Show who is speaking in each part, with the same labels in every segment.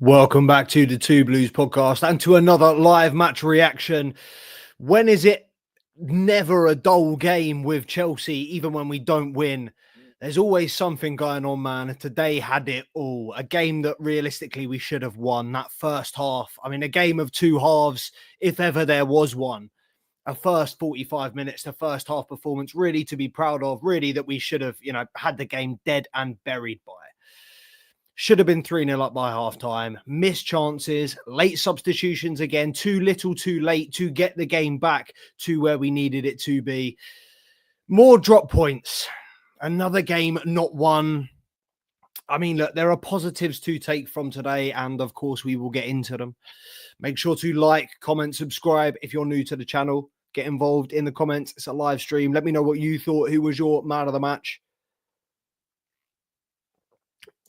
Speaker 1: Welcome back to the Two Blues podcast and to another live match reaction. When is it never a dull game with Chelsea, even when we don't win? There's always something going on, man. Today had it all. A game that realistically we should have won. That first half. I mean, a game of two halves, if ever there was one. A first 45 minutes, the first half performance, really to be proud of, really that we should have, had the game dead and buried by. Should have been 3-0 up by half-time. Missed chances, late substitutions again, too little too late to get the game back to where we needed it to be. More drop points. Another game not won. I mean, look, there are positives to take from today, and of course we will get into them. Make sure to like, comment, subscribe if you're new to the channel. Get involved in the comments. It's a live stream. Let me know what you thought. Who was your man of the match?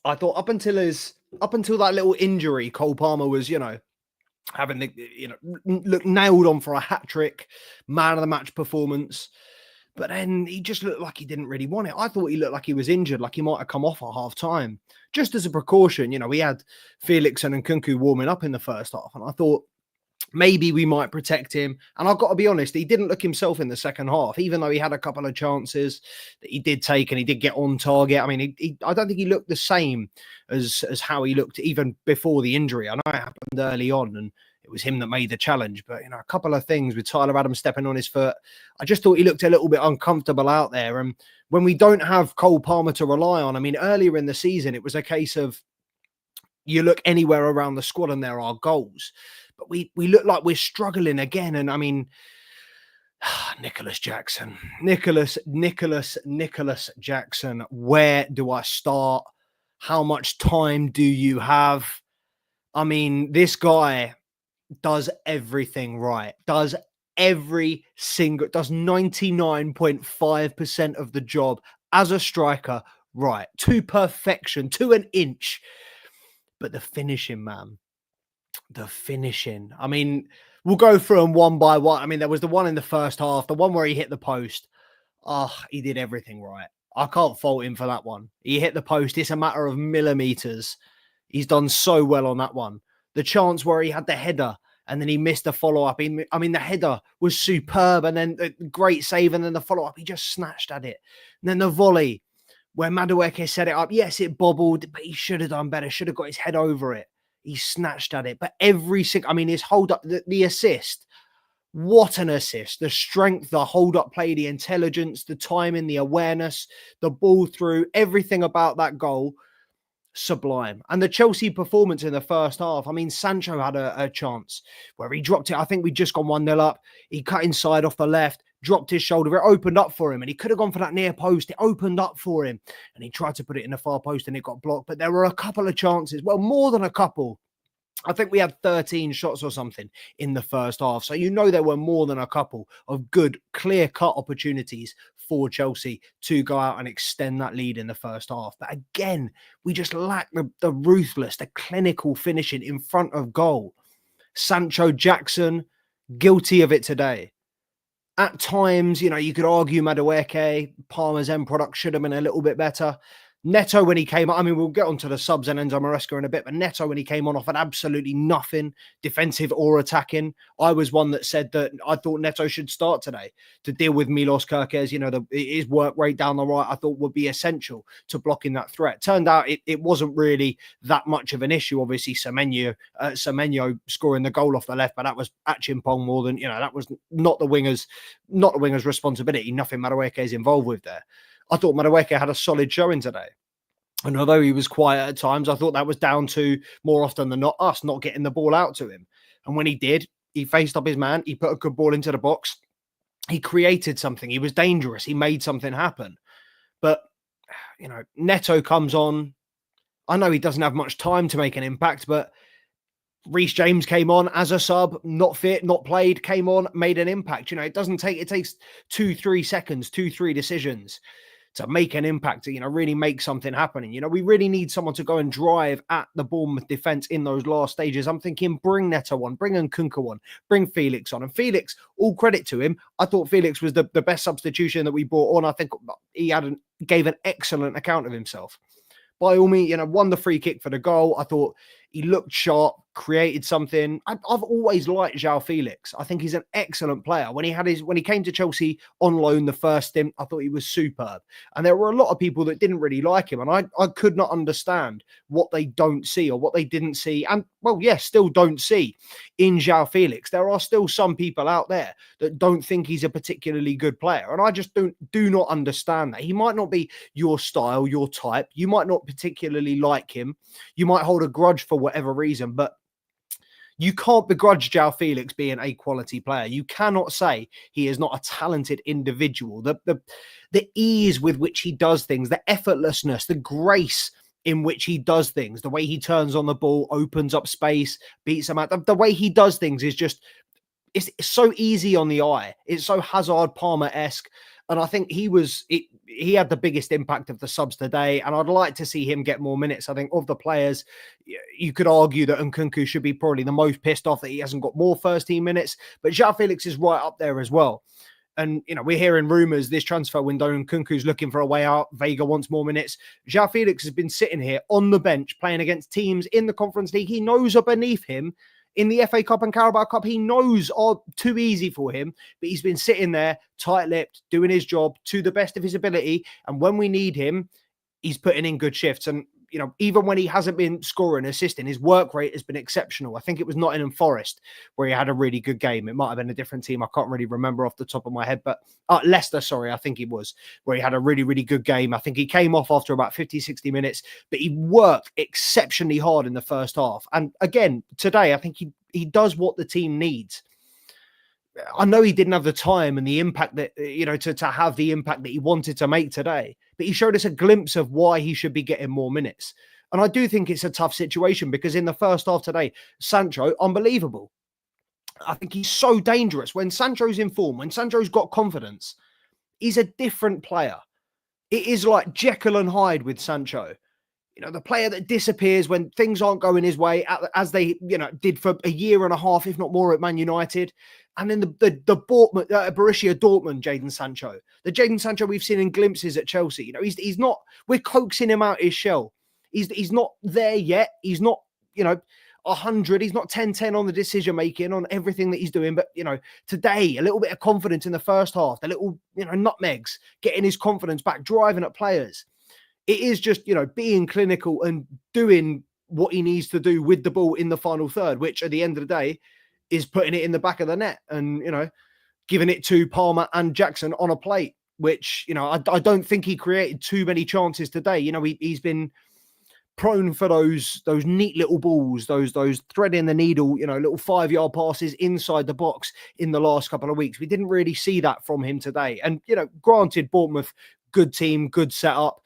Speaker 1: I thought up until that little injury, Cole Palmer was, having the, look nailed on for a hat trick, man of the match performance. But then he just looked like he didn't really want it. I thought he looked like he was injured, like he might have come off at half time. Just as a precaution, we had Felix and Nkunku warming up in the first half. And I thought maybe we might protect him. And I've got to be honest, he didn't look himself in the second half, even though he had a couple of chances that he did take and he did get on target. I mean, I don't think he looked the same as how he looked even before the injury. I know it happened early on and it was him that made the challenge. But, a couple of things with Tyler Adams stepping on his foot, I just thought he looked a little bit uncomfortable out there. And when we don't have Cole Palmer to rely on, I mean, earlier in the season, it was a case of you look anywhere around the squad and there are goals. But we look like we're struggling again. And I mean, Nicholas Jackson, Nicholas Jackson, where do I start? How much time do you have? I mean, this guy does everything right, does 99.5% of the job as a striker right, to perfection, to an inch. But the finishing, man. The finishing. I mean, we'll go through them one by one. I mean, there was the one in the first half, the one where he hit the post. He did everything right. I can't fault him for that one. He hit the post. It's a matter of millimeters. He's done so well on that one. The chance where he had the header and then he missed the follow-up. I mean, the header was superb and then the great save and then the follow-up, he just snatched at it. And then the volley where Madueke set it up. Yes, it bobbled, but he should have done better. Should have got his head over it. He snatched at it, but his hold up, the assist, what an assist. The strength, the hold up play, the intelligence, the timing, the awareness, the ball through, everything about that goal, sublime. And the Chelsea performance in the first half, I mean, Sancho had a chance where he dropped it. I think we'd just gone 1-0 up. He cut inside off the left, dropped his shoulder. It opened up for him and he could have gone for that near post. It opened up for him and he tried to put it in the far post and it got blocked. But there were a couple of chances. Well, more than a couple. I think we had 13 shots or something in the first half. So, there were more than a couple of good, clear-cut opportunities for Chelsea to go out and extend that lead in the first half. But again, we just lack the ruthless, the clinical finishing in front of goal. Sancho, Jackson, guilty of it today. At times, you could argue Madueke, Palmer's end product should have been a little bit better. Neto, when he came on, I mean, we'll get onto the subs and Enzo Maresca in a bit, but Neto, when he came on, offered absolutely nothing, defensive or attacking. I was one that said that I thought Neto should start today to deal with Milos Kerkez. His work rate down the right, I thought would be essential to blocking that threat. Turned out it wasn't really that much of an issue. Obviously, Semenyo scoring the goal off the left, but that was Achimpong more than, that was not the winger's responsibility. Nothing Madueke is involved with there. I thought Madueke had a solid showing today. And although he was quiet at times, I thought that was down to, more often than not, us not getting the ball out to him. And when he did, he faced up his man. He put a good ball into the box. He created something. He was dangerous. He made something happen. But, Neto comes on. I know he doesn't have much time to make an impact, but Reece James came on as a sub, not fit, not played, came on, made an impact. It takes 2-3 seconds, 2-3 decisions to make an impact, to, really make something happen. And, we really need someone to go and drive at the Bournemouth defence in those last stages. I'm thinking bring Neto on, bring Nkunku on, bring Felix on. And Felix, all credit to him, I thought Felix was the best substitution that we brought on. I think he gave an excellent account of himself. by all means, won the free kick for the goal. I thought he looked sharp, created something. I've always liked João Felix. I think he's an excellent player. When he came to Chelsea on loan the first stint, I thought he was superb. And there were a lot of people that didn't really like him. And I could not understand what they don't see or what they didn't see. And, well, yes, still don't see in João Felix. There are still some people out there that don't think he's a particularly good player. And I just do not understand that. He might not be your style, your type. You might not particularly like him. You might hold a grudge for whatever reason, but you can't begrudge João Felix being a quality player. You cannot say he is not a talented individual. The ease with which he does things, the effortlessness, the grace in which he does things, the way he turns on the ball, opens up space, beats them out. The way he does things is just, it's so easy on the eye. It's so Hazard Palmer-esque. And I think he had the biggest impact of the subs today. And I'd like to see him get more minutes. I think of the players, you could argue that Nkunku should be probably the most pissed off that he hasn't got more first team minutes. But João Felix is right up there as well. And, we're hearing rumours this transfer window, Nkunku's looking for a way out. Vega wants more minutes. João Felix has been sitting here on the bench playing against teams in the Conference League he knows are beneath him. In the FA Cup and Carabao Cup, he knows are too easy for him, but he's been sitting there tight-lipped, doing his job to the best of his ability. And when we need him, he's putting in good shifts. And, even when he hasn't been scoring, assisting, his work rate has been exceptional. I think it was Nottingham Forest where he had a really good game. It might have been a different team. I can't really remember off the top of my head, but Leicester, sorry, I think it was, where he had a really, really good game. I think he came off after about 50, 60 minutes, but he worked exceptionally hard in the first half. And again, today, I think he does what the team needs. I know he didn't have the time and the impact that, to have the impact that he wanted to make today, but he showed us a glimpse of why he should be getting more minutes. And I do think it's a tough situation because in the first half today, Sancho, unbelievable. I think he's so dangerous. When Sancho's in form, when Sancho's got confidence, he's a different player. It is like Jekyll and Hyde with Sancho. The player that disappears when things aren't going his way, as they, did for a year and a half, if not more, at Man United. And then the Borussia Dortmund, Jadon Sancho. The Jadon Sancho we've seen in glimpses at Chelsea. He's not, we're coaxing him out his shell. He's not there yet. He's not, 100. He's not 10-10 on the decision making, on everything that he's doing. But, today, a little bit of confidence in the first half, the little, nutmegs, getting his confidence back, driving at players. It is just, being clinical and doing what he needs to do with the ball in the final third, which at the end of the day is putting it in the back of the net and, giving it to Palmer and Jackson on a plate, which, I don't think he created too many chances today. He's been prone for those neat little balls, those threading the needle, little 5-yard passes inside the box in the last couple of weeks. We didn't really see that from him today. And, granted, Bournemouth, good team, good setup.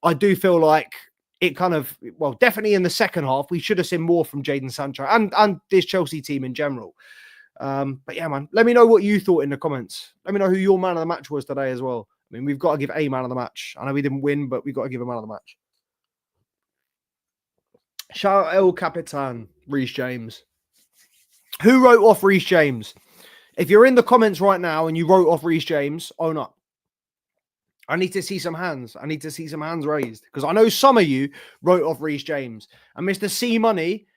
Speaker 1: I do feel like it kind of, well, definitely in the second half, we should have seen more from Jadon Sancho and this Chelsea team in general. But yeah, man, let me know what you thought in the comments. Let me know who your man of the match was today as well. I mean, we've got to give a man of the match. I know we didn't win, but we've got to give a man of the match. Shout out El Capitan, Reece James. Who wrote off Reece James? If you're in the comments right now and you wrote off Reece James, own up. I need to see some hands. I need to see some hands raised because I know some of you wrote off Reece James. And Mr. C Money,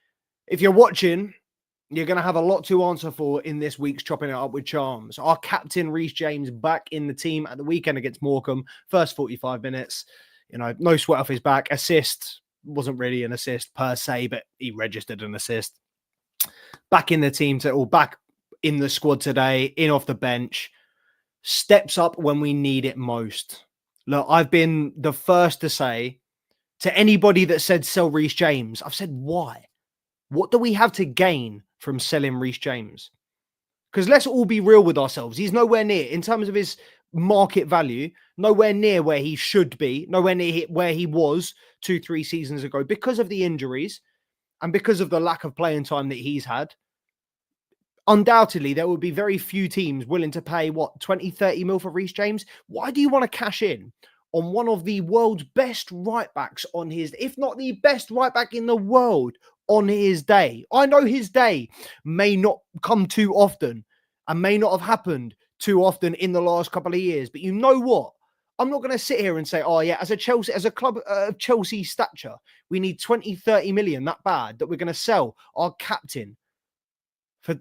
Speaker 1: if you're watching, you're going to have a lot to answer for in this week's Chopping It Up with Charms. Our captain, Reece James, back in the team at the weekend against Morecambe. First 45 minutes, no sweat off his back. Assist, wasn't really an assist per se, but he registered an assist. Back in the team, back in the squad today, in off the bench. Steps up when we need it most. Look, I've been the first to say to anybody that said sell Reece James, I've said, why? What do we have to gain from selling Reece James? Because let's all be real with ourselves. He's nowhere near, in terms of his market value, nowhere near where he should be, nowhere near where he was 2-3 seasons ago because of the injuries and because of the lack of playing time that he's had. Undoubtedly, there would be very few teams willing to pay, 20, 30 mil for Reece James? Why do you want to cash in on one of the world's best right-backs on his, if not the best right-back in the world on his day? I know his day may not come too often and may not have happened too often in the last couple of years, but you know what? I'm not going to sit here and say, oh yeah, as a club of Chelsea stature, we need 20, 30 million that bad that we're going to sell our captain for,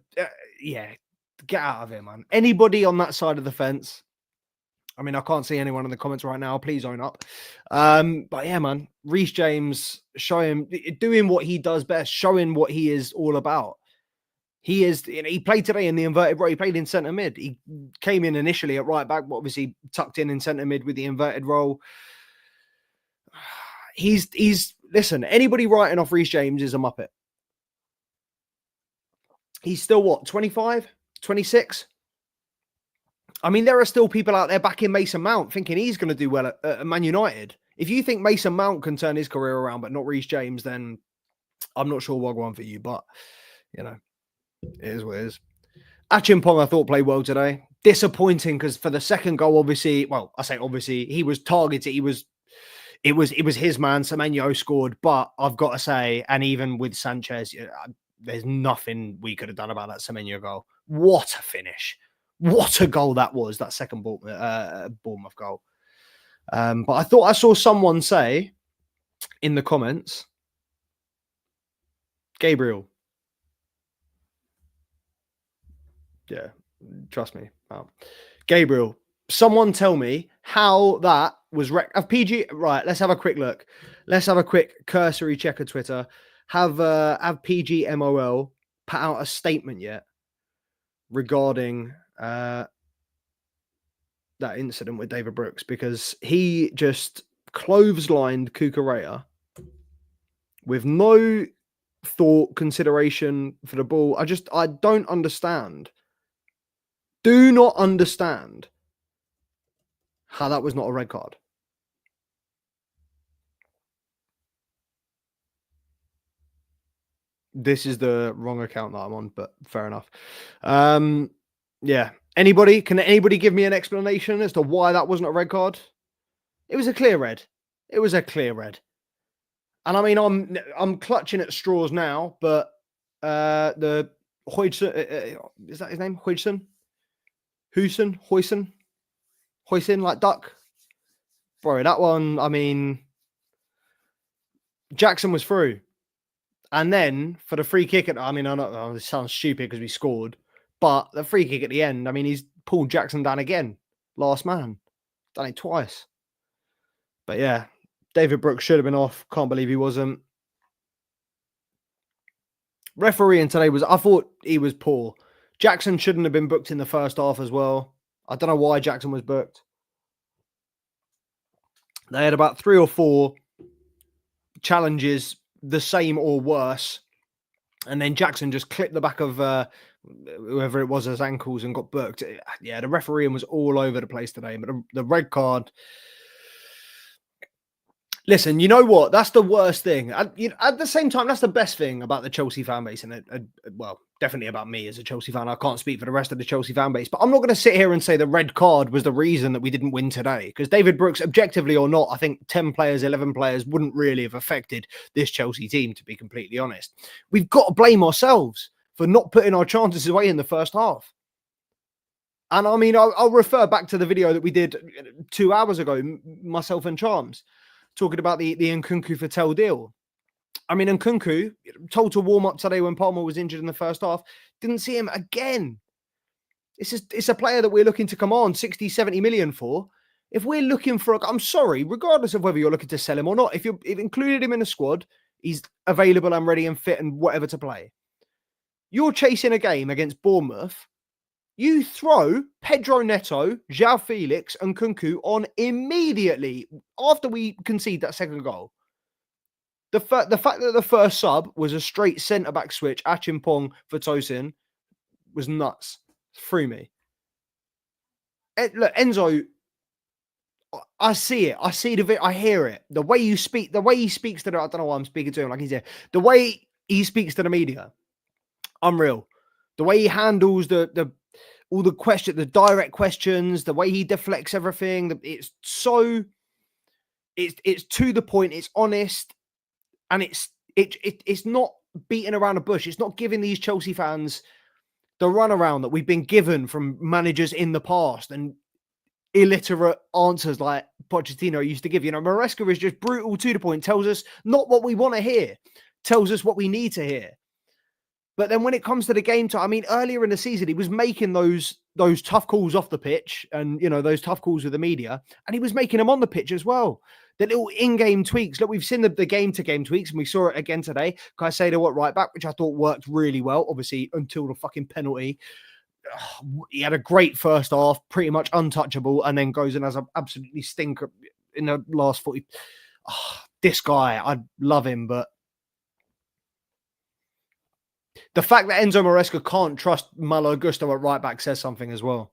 Speaker 1: yeah, get out of here, man. Anybody on that side of the fence, I mean, I can't see anyone in the comments right now. Please own up. But yeah, man, Reece James, doing what he does best, showing what he is all about. He played today in the inverted role. He played in centre mid. He came in initially at right back, but obviously tucked in centre mid with the inverted role. Listen, anybody writing off Reece James is a muppet. He's still what, 25, 26? I mean, there are still people out there backing Mason Mount thinking he's going to do well at Man United. If you think Mason Mount can turn his career around, but not Reece James, then I'm not sure what one for you. But, you know, it is what it is. Achimpong, I thought, played well today. Disappointing because for the second goal, obviously, well, I say obviously, he was targeted. It was his man. Semenyo scored, but I've got to say, and even with Sanchez, there's nothing we could have done about that Semenyo goal. What a finish! What a goal that was, that second Bournemouth goal. But I thought I saw someone say in the comments, Gabriel. Yeah, trust me. Wow. Gabriel, someone tell me how that was of PG. Right, let's have a quick look. Let's have a quick cursory check of Twitter. Have PGMOL put out a statement yet regarding that incident with David Brooks, because he just clotheslined Cucurella with no thought, consideration for the ball. I don't understand. Do not understand how that was not a red card. This is the wrong account that I'm on, but fair enough. Yeah. Can anybody give me an explanation as to why that wasn't a red card? It was a clear red. It was a clear red. And I mean, I'm clutching at straws now, but the Hodgson, is that his name? Hodgson, like duck. Bro, that one, I mean, Jackson was through. And then for the free kick, I know this sounds stupid because we scored, but the free kick at the end, I mean, he's pulled Jackson down again. Last man. Done it twice. But yeah, David Brooks should have been off. Can't believe he wasn't. Refereeing today I thought he was poor. Jackson shouldn't have been booked in the first half as well. I don't know why Jackson was booked. They had about 3 or 4 challenges, the same or worse. And then Jackson just clipped the back of whoever it was his ankles and got booked. Yeah, the refereeing was all over the place today. But the red card... Listen, you know what? That's the worst thing. At the same time, that's the best thing about the Chelsea fan base. And, well, definitely about me as a Chelsea fan. I can't speak for the rest of the Chelsea fan base. But I'm not going to sit here and say the red card was the reason that we didn't win today. Because David Brooks, objectively or not, I think 10 players, 11 players wouldn't really have affected this Chelsea team, to be completely honest. We've got to blame ourselves for not putting our chances away in the first half. And I mean, I'll refer back to the video that we did 2 hours ago, myself and Charms, talking about the Nkunku for deal. I mean, Nkunku, told to warm up today when Palmer was injured in the first half, didn't see him again. It's a player that we're looking to come on 60, 70 million for. If we're looking for, I'm sorry, regardless of whether you're looking to sell him or not, if you've included him in the squad, he's available and ready and fit and whatever to play. You're chasing a game against Bournemouth. You throw Pedro Neto, João Felix, and Nkunku on immediately after we concede that second goal. The fact that the first sub was a straight centre-back switch, Achimpong for Tosin, was nuts. Threw me. Look, Enzo, I see it. I see the I hear it. The way he speaks to the, I don't know why I'm speaking to him like he's here. The way he speaks to the media, unreal. The way he handles all the questions, the direct questions, the way he deflects everything, it's to the point, it's honest, and it's not beating around the bush. It's not giving these Chelsea fans the runaround that we've been given from managers in the past. And illiterate answers like Pochettino used to give. You know, Maresca is just brutal to the point, tells us not what we want to hear, tells us what we need to hear. But then when it comes to the game time, I mean, earlier in the season, he was making those tough calls off the pitch and, you know, those tough calls with the media, and he was making them on the pitch as well. The little in-game tweaks. Look, we've seen the game-to-game tweaks, and we saw it again today. Caicedo at right back, which I thought worked really well, obviously, until the fucking penalty. He had a great first half, pretty much untouchable, and then goes and has an absolutely stinker in the last 40. Oh, this guy, I love him, but the fact that Enzo Maresca can't trust Malo Gusto at right back says something as well.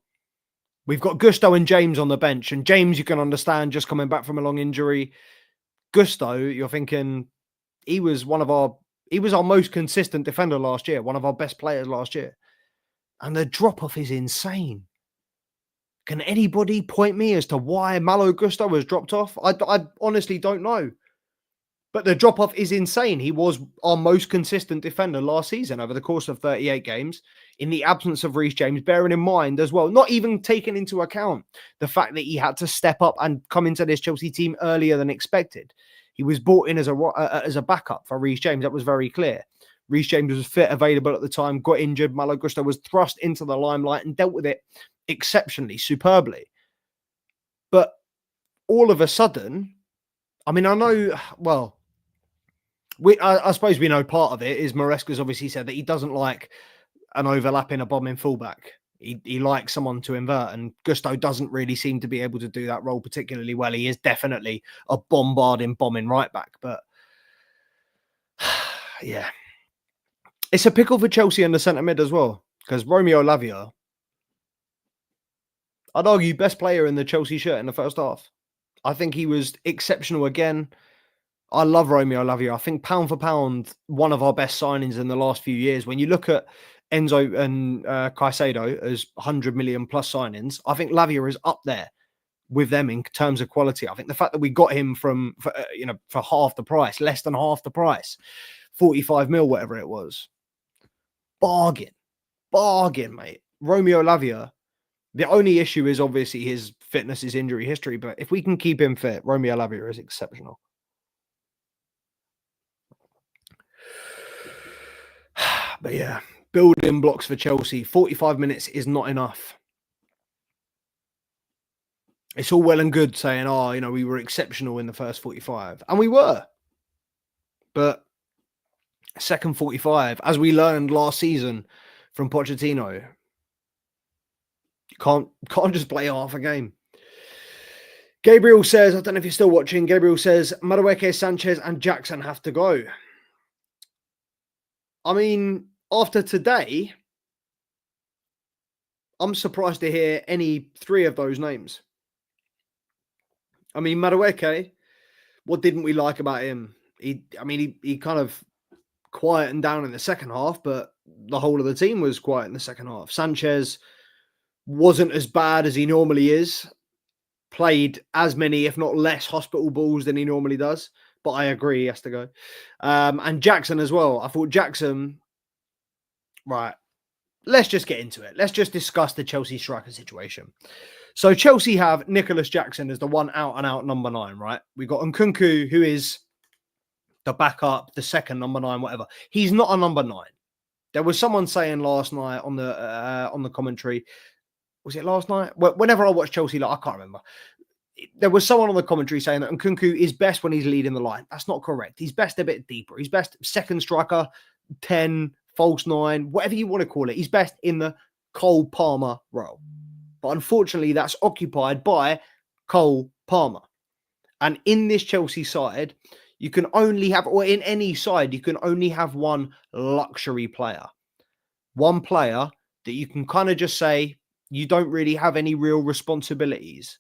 Speaker 1: We've got Gusto and James on the bench, and James, you can understand, just coming back from a long injury. Gusto, you're thinking he was our most consistent defender last year, one of our best players last year. And the drop-off is insane. Can anybody point me as to why Malo Gusto was dropped off? I honestly don't know. But the drop-off is insane. He was our most consistent defender last season over the course of 38 games in the absence of Reece James, bearing in mind as well, not even taking into account the fact that he had to step up and come into this Chelsea team earlier than expected. He was brought in as a backup for Reece James. That was very clear. Reece James was fit, available at the time, got injured. Malo Gusto was thrust into the limelight and dealt with it exceptionally, superbly. But all of a sudden, I mean, I know, well, I suppose we know part of it is Maresca's obviously said that he doesn't like an overlapping, a bombing fullback. He likes someone to invert, and Gusto doesn't really seem to be able to do that role particularly well. He is definitely a bombing right back, but yeah. It's a pickle for Chelsea in the centre mid as well, because Romeo Lavia, I'd argue, best player in the Chelsea shirt in the first half. I think he was exceptional again. I love Romeo Lavia. I think pound for pound, one of our best signings in the last few years. When you look at Enzo and Caicedo as 100 million plus signings, I think Lavia is up there with them in terms of quality. I think the fact that we got him for half the price, less than half the price, 45 mil, whatever it was. Bargain, mate. Romeo Lavia. The only issue is obviously his fitness, his injury history. But if we can keep him fit, Romeo Lavia is exceptional. But yeah, building blocks for Chelsea. 45 minutes is not enough. It's all well and good saying, we were exceptional in the first 45. And we were. But second 45, as we learned last season from Pochettino, you can't just play half a game. Gabriel says, I don't know if you're still watching, Gabriel says, Madueke, Sanchez and Jackson have to go. I mean, after today, I'm surprised to hear any three of those names. I mean, Madueke, what didn't we like about him? He kind of quietened down in the second half, but the whole of the team was quiet in the second half. Sanchez wasn't as bad as he normally is. Played as many, if not less, hospital balls than he normally does. But I agree, he has to go. And Jackson as well. I thought Jackson... Right. Let's just get into it. Let's just discuss the Chelsea striker situation. So Chelsea have Nicholas Jackson as the one out-and-out number 9, right? We've got Nkunku, who is the backup, the second number 9, whatever. He's not a number 9. There was someone saying last night on the commentary... Was it last night? Whenever I watch Chelsea, I can't remember. There was someone on the commentary saying that Nkunku is best when he's leading the line. That's not correct. He's best a bit deeper. He's best second striker, 10, false 9, whatever you want to call it. He's best in the Cole Palmer role. But unfortunately, that's occupied by Cole Palmer. And in this Chelsea side, you can only have, or in any side, you can only have one luxury player. One player that you can kind of just say, you don't really have any real responsibilities.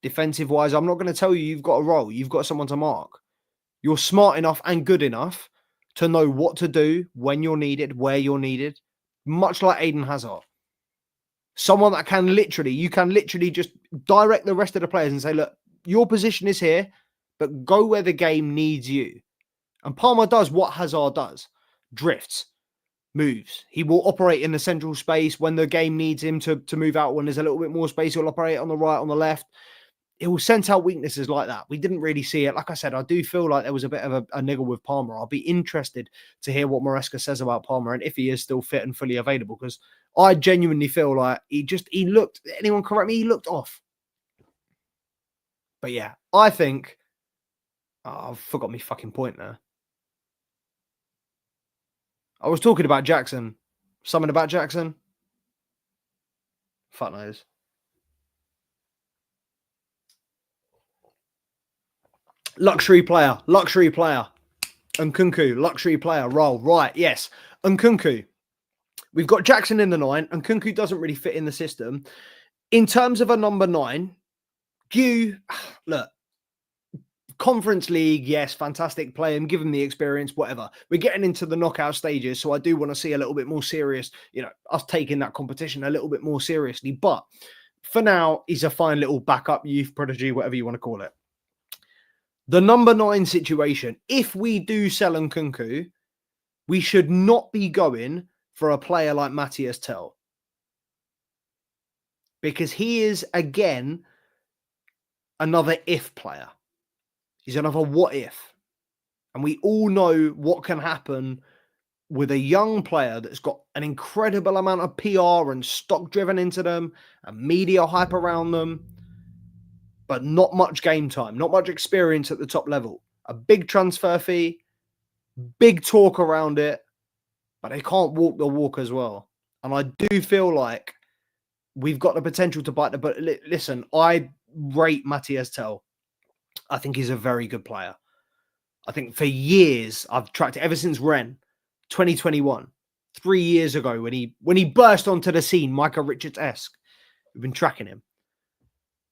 Speaker 1: Defensive-wise, I'm not going to tell you you've got a role. You've got someone to mark. You're smart enough and good enough to know what to do, when you're needed, where you're needed. Much like Eden Hazard. Someone that you can literally just direct the rest of the players and say, look, your position is here, but go where the game needs you. And Palmer does what Hazard does. Drifts. moves. He will operate in the central space when the game needs him to move out. When there's a little bit more space, he'll operate on the right, on the left. It will sense out weaknesses like that. We didn't really see it. Like I said, I do feel like there was a bit of a niggle with Palmer. I'll be interested to hear what Maresca says about Palmer and if he is still fit and fully available, because I genuinely feel like he looked, anyone correct me, he looked off. But yeah, I think, I forgot my fucking point there. I was talking about Jackson. Something about Jackson? Fuck knows. Luxury player. Nkunku, luxury player role. Right, yes. Nkunku. We've got Jackson in the 9. Nkunku doesn't really fit in the system. In terms of a number 9, look, Conference League, yes, fantastic. Play him, give him the experience, whatever. We're getting into the knockout stages, so I do want to see a little bit more serious, us taking that competition a little bit more seriously. But for now, he's a fine little backup youth prodigy, whatever you want to call it. The number 9 situation, if we do sell Nkunku, we should not be going for a player like Matthias Tell. Because he is, again, another if player. He's another what if. And we all know what can happen with a young player that's got an incredible amount of PR and stock driven into them and media hype around them, but not much game time, not much experience at the top level. A big transfer fee, big talk around it, but they can't walk the walk as well. And I do feel like we've got the potential to bite the bullet. Listen, I rate Matthias Tell. I think he's a very good player. I think for years, I've tracked it ever since Rennes, 2021, 3 years ago, when he burst onto the scene, Micah Richards-esque. We've been tracking him.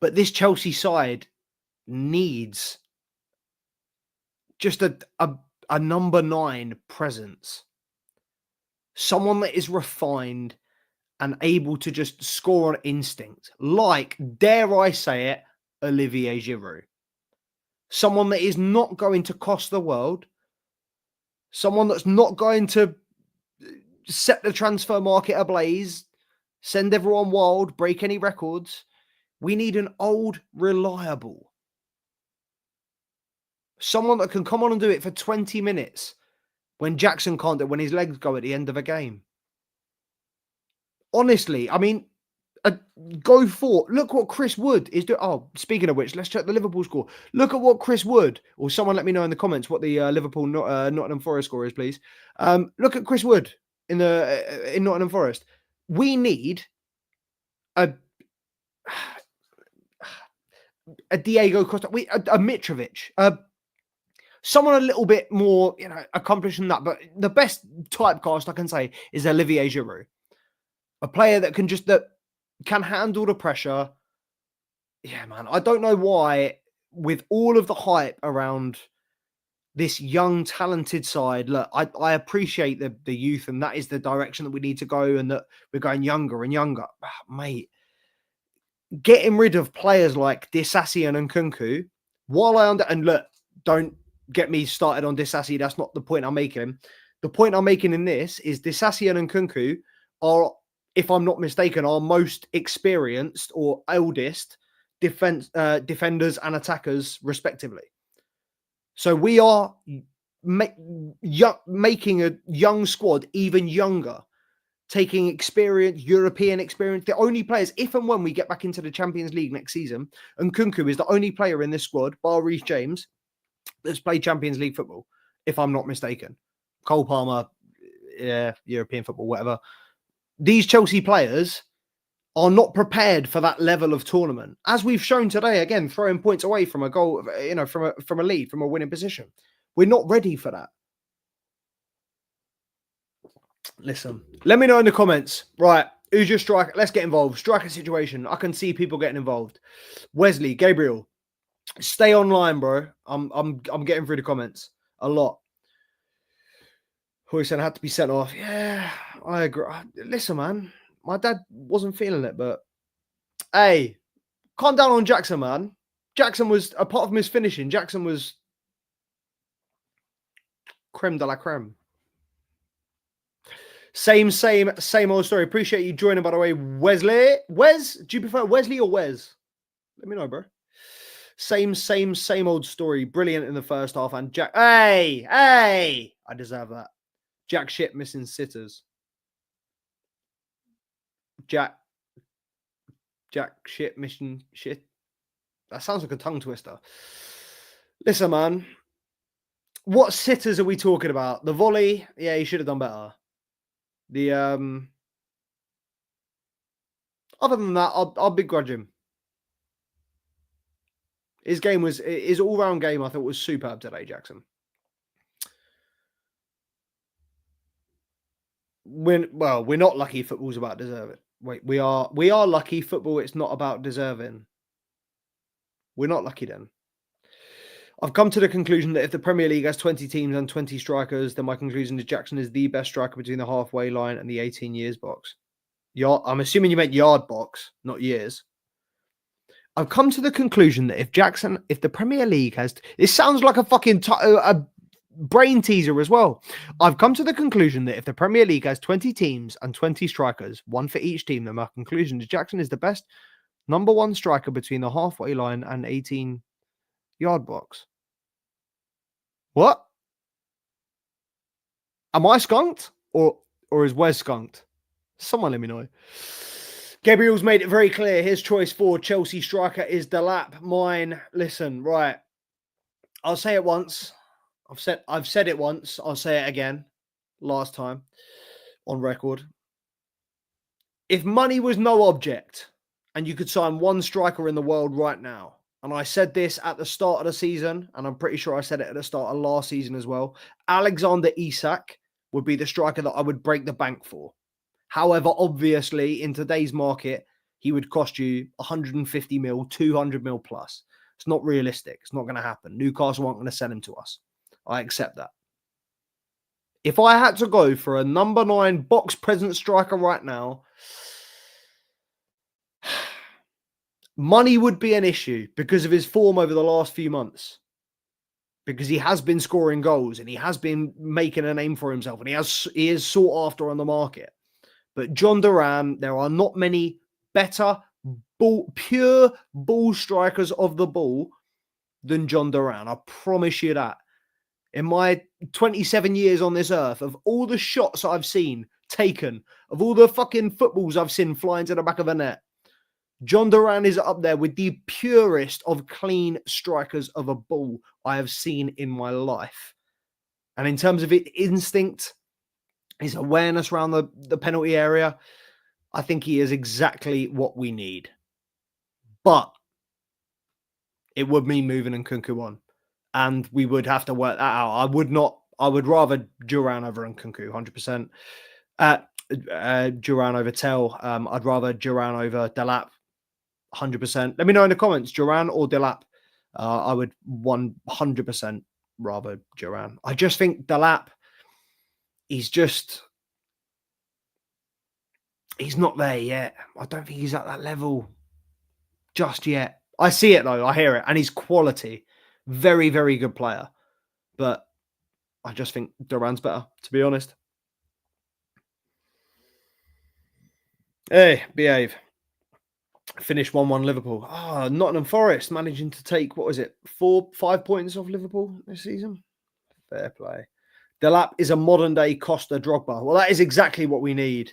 Speaker 1: But this Chelsea side needs just a number 9 presence. Someone that is refined and able to just score on instinct. Like, dare I say it, Olivier Giroud. Someone that is not going to cost the world. Someone that's not going to set the transfer market ablaze, send everyone wild, break any records. We need an old, reliable. Someone that can come on and do it for 20 minutes when Jackson can't do it, when his legs go at the end of a game. Honestly, I mean, go for. Look what Chris Wood is doing. Oh, speaking of which, let's check the Liverpool score. Look at what Chris Wood, or someone let me know in the comments what the Liverpool Nottingham Forest score is, please. Look at Chris Wood in Nottingham Forest. We need a Diego Costa, a Mitrovic, someone a little bit more, accomplished than that. But the best typecast I can say is Olivier Giroud, a player that can handle the pressure. Yeah, man. I don't know why, with all of the hype around this young, talented side, look, I appreciate the youth, and that is the direction that we need to go, and that we're going younger and younger. Mate, getting rid of players like Disasi and Nkunku, and look, don't get me started on Disasi. That's not the point I'm making. The point I'm making in this is Disasi and Nkunku are, if I'm not mistaken, our most experienced or eldest defenders and attackers, respectively. So we are making a young squad even younger, taking experience, European experience. The only players, if and when we get back into the Champions League next season, and Nkunku is the only player in this squad, bar Reece James, that's played Champions League football, if I'm not mistaken. Cole Palmer, yeah, European football, whatever. These Chelsea players are not prepared for that level of tournament, as we've shown today. Again, throwing points away from a goal, from a lead, from a winning position. We're not ready for that. Listen, let me know in the comments. Right, who's your striker? Let's get involved. Striker situation. I can see people getting involved. Wesley, Gabriel, stay online, bro. I'm getting through the comments a lot. Hoyson had to be sent off. Yeah, I agree. Listen, man, my dad wasn't feeling it, but hey, calm down on Jackson, man. Jackson was, apart from his finishing, Jackson was creme de la creme. Same old story. Appreciate you joining, by the way, Wesley. Wes, do you prefer Wesley or Wes? Let me know, bro. Same old story. Brilliant in the first half. And Jack, hey, I deserve that. Jack shit missing sitters. Jack shit mission shit. That sounds like a tongue twister. Listen, man. What sitters are we talking about? The volley? Yeah, he should have done better. The other than that, I'll begrudge him. His all-round game, I thought, was superb today, Jackson. We're not lucky. Football's about deserving. Wait, we are lucky. Football, it's not about deserving. We're not lucky then. I've come to the conclusion that if the Premier League has 20 teams and 20 strikers, then my conclusion is Jackson is the best striker between the halfway line and the 18 years box. I'm assuming you meant yard box, not years. I've come to the conclusion that if the Premier League has, it sounds like a fucking a brain teaser as well. I've come to the conclusion that if the Premier League has 20 teams and 20 strikers, one for each team, then my conclusion is Jackson is the best number one striker between the halfway line and 18 yard box. What? Am I skunked or is Wes skunked? Someone let me know. Gabriel's made it very clear. His choice for Chelsea striker is Delap. Mine, listen, right. I'll say it once. I've said it once. I'll say it again. Last time on record. If money was no object and you could sign one striker in the world right now, and I said this at the start of the season, and I'm pretty sure I said it at the start of last season as well, Alexander Isak would be the striker that I would break the bank for. However, obviously, in today's market, he would cost you 150 mil, 200 mil plus. It's not realistic. It's not going to happen. Newcastle aren't going to sell him to us. I accept that. If I had to go for a number 9 box present striker right now, money would be an issue because of his form over the last few months. Because he has been scoring goals and he has been making a name for himself and he is sought after on the market. But John Duran, there are not many better pure ball strikers of the ball than John Duran. I promise you that. In my 27 years on this earth, of all the shots I've seen taken, of all the fucking footballs I've seen flying to the back of the net, John Duran is up there with the purest of clean strikers of a ball I have seen in my life. And in terms of instinct, his awareness around the penalty area, I think he is exactly what we need. But it would mean moving Nkunku on. And we would have to work that out. I would rather Duran over Nkunku, 100%. Duran over Tel. I'd rather Duran over Delap, 100%. Let me know in the comments, Duran or Delap. I would 100% rather Duran. I just think Delap, he's not there yet. I don't think he's at that level just yet. I see it though. I hear it. And he's quality. Very, very good player. But I just think Duran's better, to be honest. Hey, behave. Finish 1-1 Liverpool. Nottingham Forest managing to take, 5 points off Liverpool this season? Fair play. Delap is a modern-day Costa Drogba. Well, that is exactly what we need.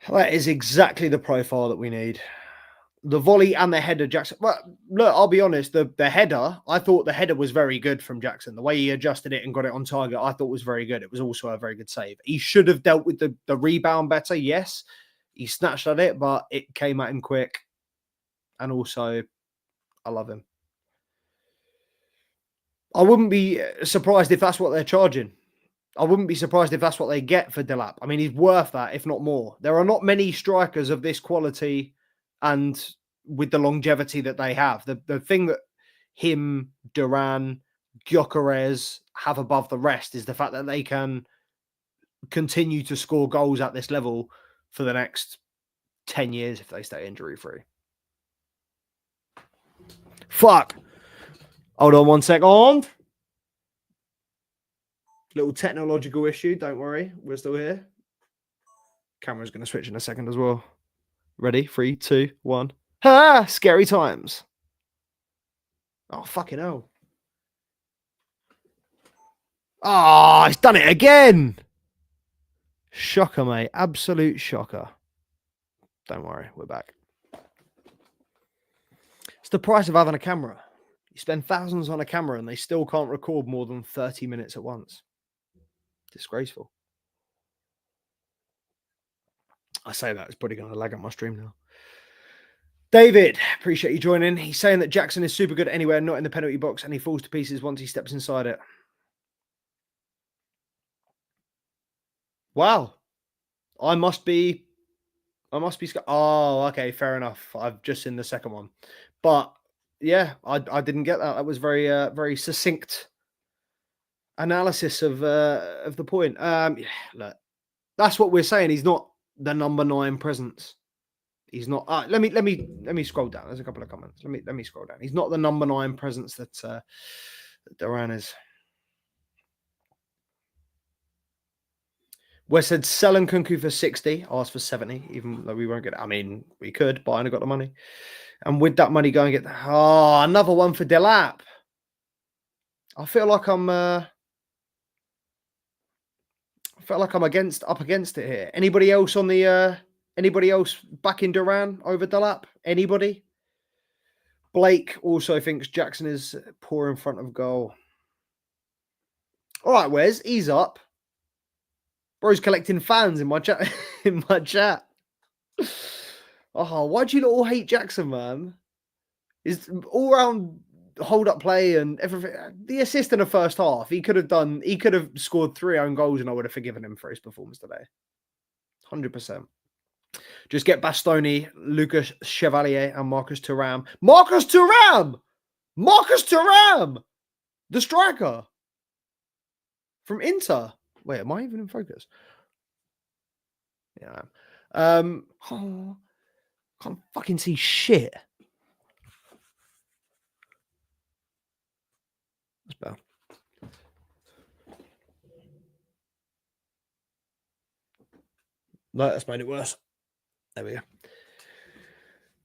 Speaker 1: That is exactly the profile that we need. The volley and the header, Jackson. Well, look, I'll be honest. The header, I thought the header was very good from Jackson. The way he adjusted it and got it on target, I thought was very good. It was also a very good save. He should have dealt with the rebound better, yes. He snatched at it, but it came at him quick. And also, I love him. I wouldn't be surprised if that's what they're charging. I wouldn't be surprised if that's what they get for Delap. I mean, he's worth that, if not more. There are not many strikers of this quality and with the longevity that they have. The thing that him, Duran, Gyökeres have above the rest is the fact that they can continue to score goals at this level for the next 10 years if they stay injury-free. Fuck. Hold on 1 second. Little technological issue. Don't worry. We're still here. Camera's going to switch in a second as well. Ready? 3, 2, 1. Ha! Scary times. Oh, fucking hell. Oh, he's done it again. Shocker, mate. Absolute shocker. Don't worry. We're back. It's the price of having a camera. You spend thousands on a camera and they still can't record more than 30 minutes at once. Disgraceful. I say that, it's probably going to lag up my stream now. David, appreciate you joining. He's saying that Jackson is super good anywhere, not in the penalty box, and he falls to pieces once he steps inside it. Wow. I must be. Oh, okay, fair enough. I've just seen the second one. But yeah, I didn't get that. That was very very succinct analysis of the point. Yeah, look, that's what we're saying. He's not the number 9 presence. He's not. Let me scroll down. There's a couple of comments. Let me scroll down. He's not the number 9 presence that Duran is. Wes said selling Kunku for 60, asked for 70, even though we won't get it. I mean, we could, but I only got the money. And with that money, go and get another one for Delap. I feel like I'm up against it here. Anybody else on the anybody else backing Duran over Delap? Anybody? Blake also thinks Jackson is poor in front of goal. All right, Wes, ease up. Bro's collecting fans in my chat. Oh, why do you all hate Jackson, man? His all-round hold-up play and everything. The assist in the first half, he could have scored 3 own goals and I would have forgiven him for his performance today. 100%. Just get Bastoni, Lucas Chevalier, and Marcus Thuram. Marcus Thuram! The striker from Inter. Wait, am I even in focus? Yeah. Can't fucking see shit. That's better. No, that's made it worse. There we go.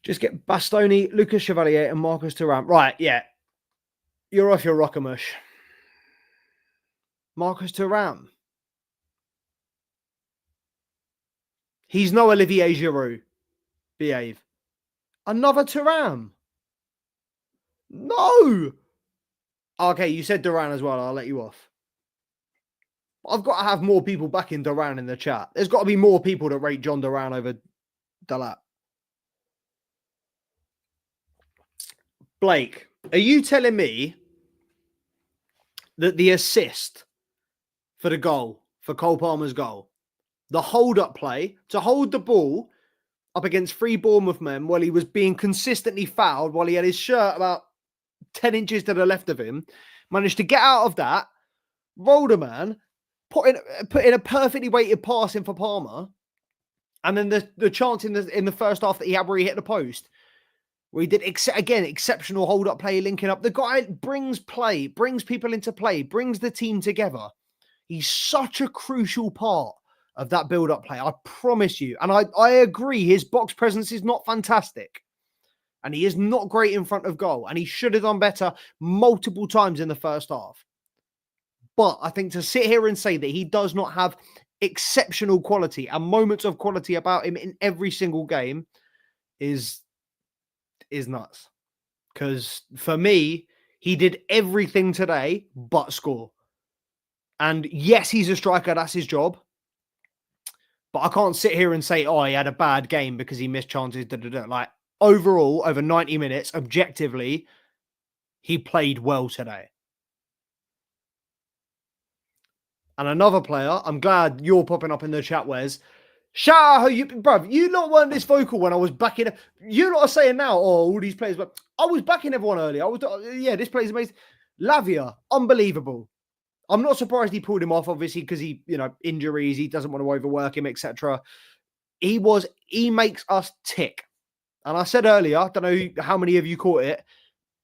Speaker 1: Just get Bastoni, Lucas Chevalier, and Marcus Thuram. Right, yeah. You're off your rockamush. Marcus Thuram. He's no Olivier Giroud. Behave. Another Thuram. No. Okay, you said Duran as well. I'll let you off. I've got to have more people backing Duran in the chat. There's got to be more people that rate John Duran over Delap. Blake, are you telling me that the assist for the goal, for Cole Palmer's goal, the hold-up play to hold the ball up against 3 Bournemouth men while he was being consistently fouled, while he had his shirt about 10 inches to the left of him, managed to get out of that, rolled a man, put in a perfectly weighted pass in for Palmer, and then the chance in the first half that he had where he hit the post, where he did, again, exceptional hold-up play, linking up. The guy brings play, brings people into play, brings the team together. He's such a crucial part of that build-up play, I promise you. And I agree, his box presence is not fantastic. And he is not great in front of goal. And he should have done better multiple times in the first half. But I think to sit here and say that he does not have exceptional quality and moments of quality about him in every single game is nuts. Because for me, he did everything today but score. And yes, he's a striker. That's his job. But I can't sit here and say, oh, he had a bad game because he missed chances. Like, overall, over 90 minutes, objectively, he played well today. And another player, I'm glad you're popping up in the chat, Wes. Shout out how you, bruv, you lot weren't this vocal when I was backing. You lot are saying now, oh, all these players, but I was backing everyone earlier. Yeah, this player's amazing. Lavia, unbelievable. I'm not surprised he pulled him off, obviously, because he, injuries, he doesn't want to overwork him, etc. He makes us tick. And I said earlier, I don't know how many of you caught it,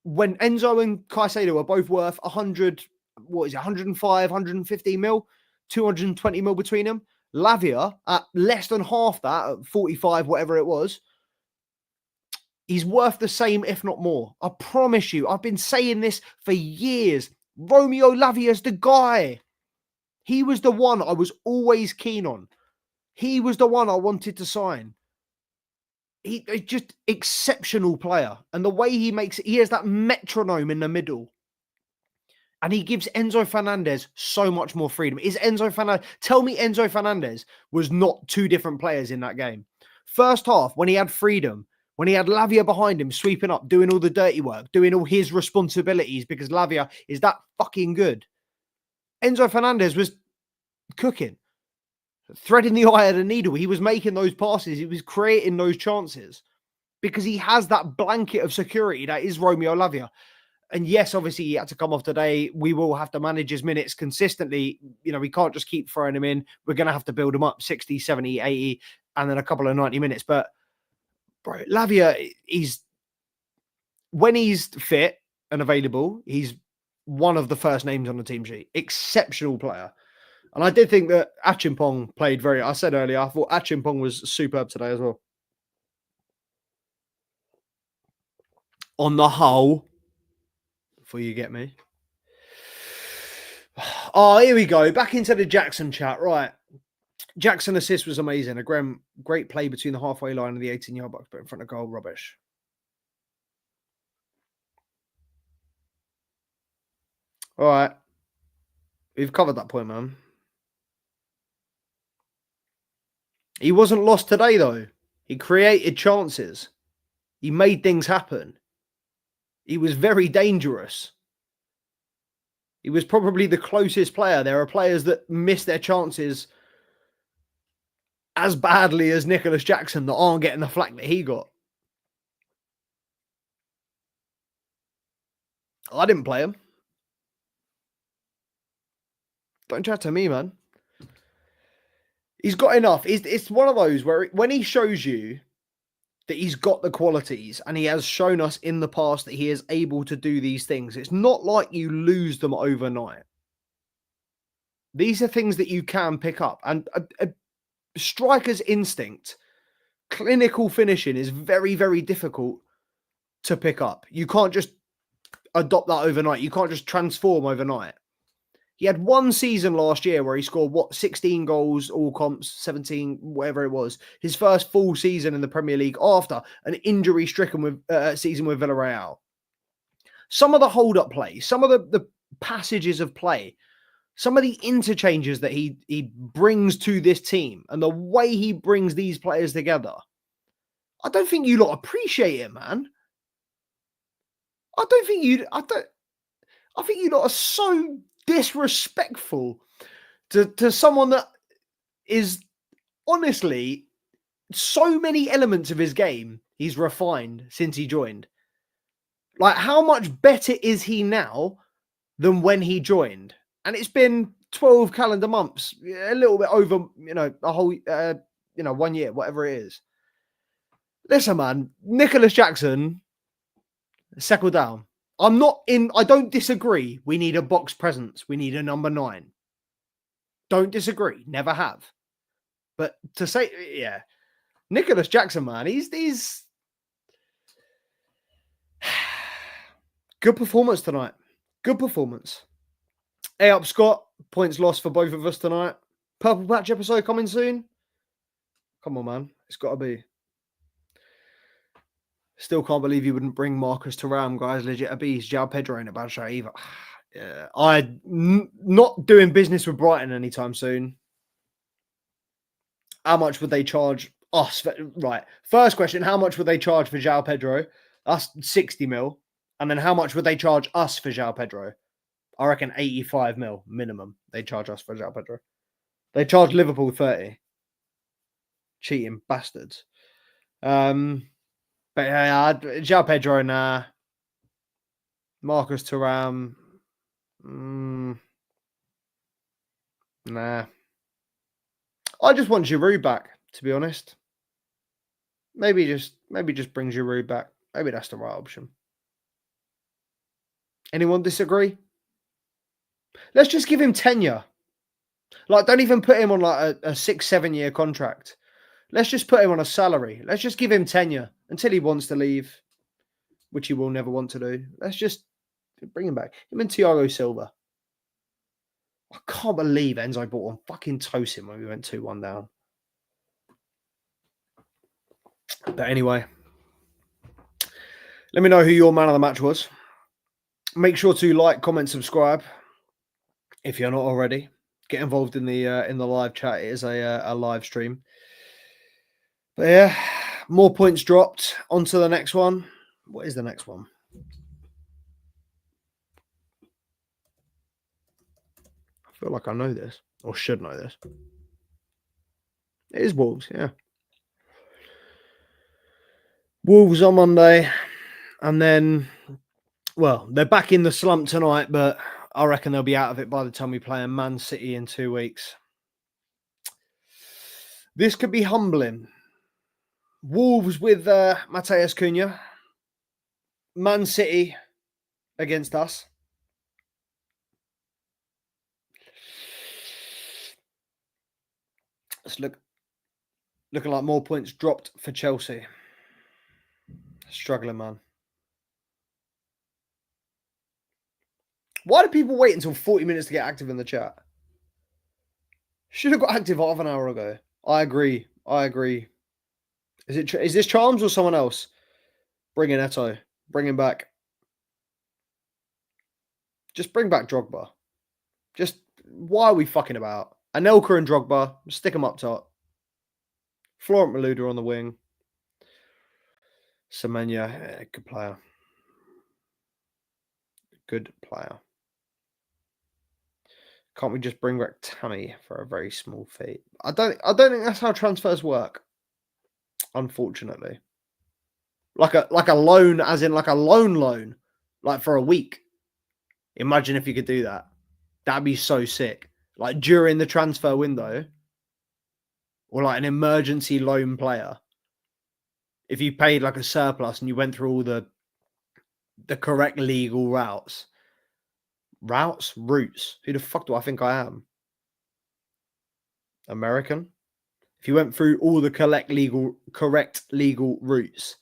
Speaker 1: when Enzo and Caicedo are both worth 100 what is it, 105, 150 mil, 220 mil between them. Lavia at less than half that, at 45, whatever it was. He's worth the same, if not more. I promise you. I've been saying this for years. Romeo Lavia's the guy. He was the one I was always keen on. He was the one I wanted to sign. He's just exceptional player. And the way he makes it, he has that metronome in the middle. And he gives Enzo Fernandez so much more freedom. Tell me Enzo Fernandez was not two different players in that game. First half, when he had freedom, when he had Lavia behind him, sweeping up, doing all the dirty work, doing all his responsibilities because Lavia is that fucking good. Enzo Fernandez was cooking, threading the eye of the needle. He was making those passes. He was creating those chances because he has that blanket of security that is Romeo Lavia. And yes, obviously he had to come off today. We will have to manage his minutes consistently. You know, we can't just keep throwing him in. We're going to have to build him up 60, 70, 80, and then a couple of 90 minutes. But bro, Lavia, when he's fit and available, he's one of the first names on the team sheet. Exceptional player. And I did think that Achimpong played I said earlier, I thought Achimpong was superb today as well. On the whole, before you get me. Oh, here we go. Back into the Jackson chat. Right. Jackson assist was amazing. A great play between the halfway line and the 18-yard box, but in front of goal, rubbish. All right. We've covered that point, man. He wasn't lost today, though. He created chances. He made things happen. He was very dangerous. He was probably the closest player. There are players that miss their chances as badly as Nicholas Jackson that aren't getting the flack that he got. I didn't play him. Don't chat to me, man. He's got enough. It's one of those where when he shows you that he's got the qualities and he has shown us in the past that he is able to do these things, it's not like you lose them overnight. These are things that you can pick up. And a striker's instinct, clinical finishing is very, very difficult to pick up. You can't just adopt that overnight. You can't just transform overnight. He had one season last year where he scored, 16 goals, all comps, 17, whatever it was. His first full season in the Premier League after an injury-stricken season with Villarreal. Some of the hold-up play, some of the passages of play, some of the interchanges that he brings to this team and the way he brings these players together, I don't think you lot appreciate it, man. I think you lot are so disrespectful to someone that is honestly so many elements of his game he's refined since he joined. Like, how much better is he now than when he joined? And it's been 12 calendar months, a little bit over, a whole, 1 year, whatever it is. Listen, man, Nicholas Jackson, settle down. I don't disagree. We need a box presence. We need a number 9. Don't disagree. Never have. But to say, yeah, Nicholas Jackson, man, he's good performance tonight. Good performance. Hey up, Scott. Points lost for both of us tonight. Purple Patch episode coming soon. Come on, man. It's got to be. Still can't believe you wouldn't bring Marcus Thuram, guys. Legit a beast. João Pedro ain't a bad shot either. Yeah, not doing business with Brighton anytime soon. How much would they charge us? Right. First question, how much would they charge for João Pedro? That's 60 mil. And then how much would they charge us for João Pedro? I reckon 85 mil minimum they charge us for João Pedro. They charge Liverpool 30. Cheating bastards. But yeah, João Pedro, nah. Marcus Thuram, nah. I just want Giroud back, to be honest. Maybe just bring Giroud back. Maybe that's the right option. Anyone disagree? Let's just give him tenure. Like, don't even put him on like a 6-7 year contract. Let's just put him on a salary. Let's just give him tenure until he wants to leave, which he will never want to do. Let's just bring him back. Him and Thiago Silva. I can't believe Enzo bought on fucking Tosin when we went 2-1 down. But anyway, let me know who your man of the match was. Make sure to like, comment, subscribe if you're not already. Get involved in the live chat. It is a live stream. But yeah, more points dropped. On to the next one. What is the next one? I feel like I know this, or should know this. It is Wolves, yeah. Wolves on Monday, and then, well, they're back in the slump tonight, but I reckon they'll be out of it by the time we play Man City in 2 weeks. This could be humbling. Wolves with Mateus Cunha. Man City against us. It's looking like more points dropped for Chelsea. Struggling, man. Why do people wait until 40 minutes to get active in the chat? Should have got active half an hour ago. I agree. Is this Charms or someone else? Bring in Eto. Bring him back. Just bring back Drogba. Just, why are we fucking about? Anelka and Drogba, stick them up top. Florent Malouda on the wing. Semenya, good player. Good player. Can't we just bring back Tammy for a very small fee? I don't think that's how transfers work. Unfortunately. Like a loan, as in like a loan, like for a week. Imagine if you could do that. That'd be so sick. Like during the transfer window, or like an emergency loan player. If you paid like a surplus and you went through all the correct legal routes. Routes? Who the fuck do I think I am? American? If you went through all the correct legal routes,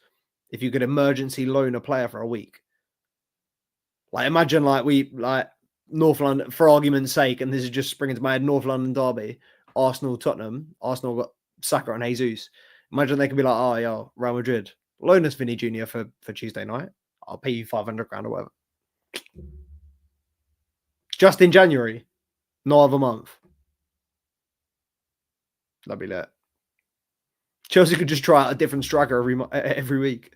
Speaker 1: if you could emergency loan a player for a week. Like imagine like North London, for argument's sake, and this is just springing to my head, North London derby, Arsenal, Tottenham. Arsenal got Saka and Jesus. Imagine they could be like, oh, yo, Real Madrid, loan us Vinny Jr. for Tuesday night. I'll pay you 500 grand or whatever. Just in January, no other month. That'd be lit. Chelsea could just try out a different striker every week.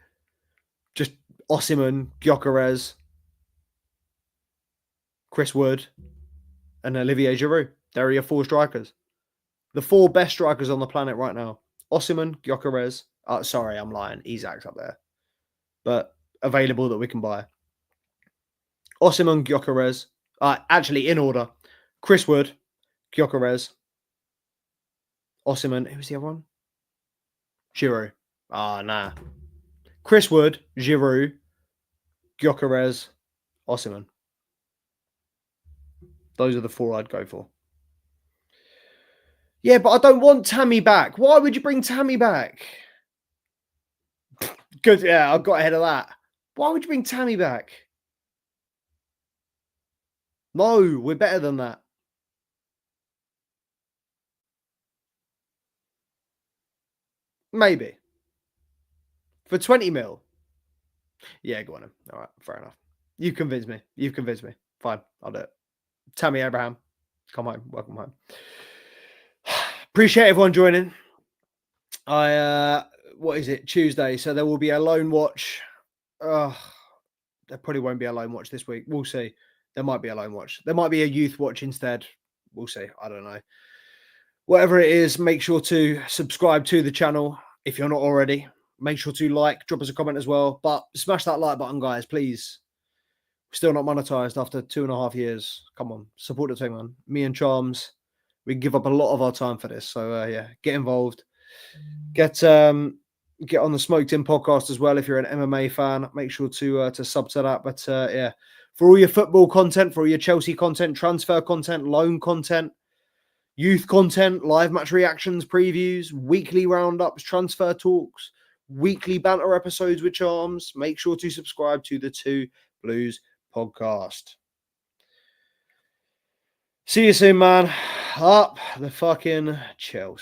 Speaker 1: Just Osimhen, Gyökeres, Chris Wood, and Olivier Giroud. There are your 4 strikers. The 4 best strikers on the planet right now. Osimhen, Gyökeres. Sorry, I'm lying. Isak's up there. But available that we can buy. Osimhen, Gyökeres. Actually, in order. Chris Wood, Gyökeres, Osimhen. Who's the other one? Giroud. Nah. Chris Wood, Giroud, Gyökeres, Osimhen. Those are the 4 I'd go for. Yeah, but I don't want Tammy back. Why would you bring Tammy back? Good, yeah, I got ahead of that. Why would you bring Tammy back? No, we're better than that. Maybe. For 20 mil. Yeah, go on. All right, fair enough. You've convinced me. Fine, I'll do it. Tammy Abraham, come home. Welcome home. Appreciate everyone joining. What is it? Tuesday. So there will be a loan watch. There probably won't be a loan watch this week. We'll see. There might be a loan watch. There might be a youth watch instead. We'll see. I don't know. Whatever it is, make sure to subscribe to the channel if you're not already. Make sure to like, drop us a comment as well. But smash that like button, guys, please. We're still not monetized after 2.5 years. Come on, support the thing, man. Me and Charms, we give up a lot of our time for this. So yeah, get involved. Get on the Smoked In podcast as well if you're an MMA fan. Make sure to sub to that. But yeah, For all your football content, for all your Chelsea content, transfer content, loan content, youth content, live match reactions, previews, weekly roundups, transfer talks, weekly banter episodes with Charms, make sure to subscribe to the Two Blues podcast. See you soon, man. Up the fucking Chelsea.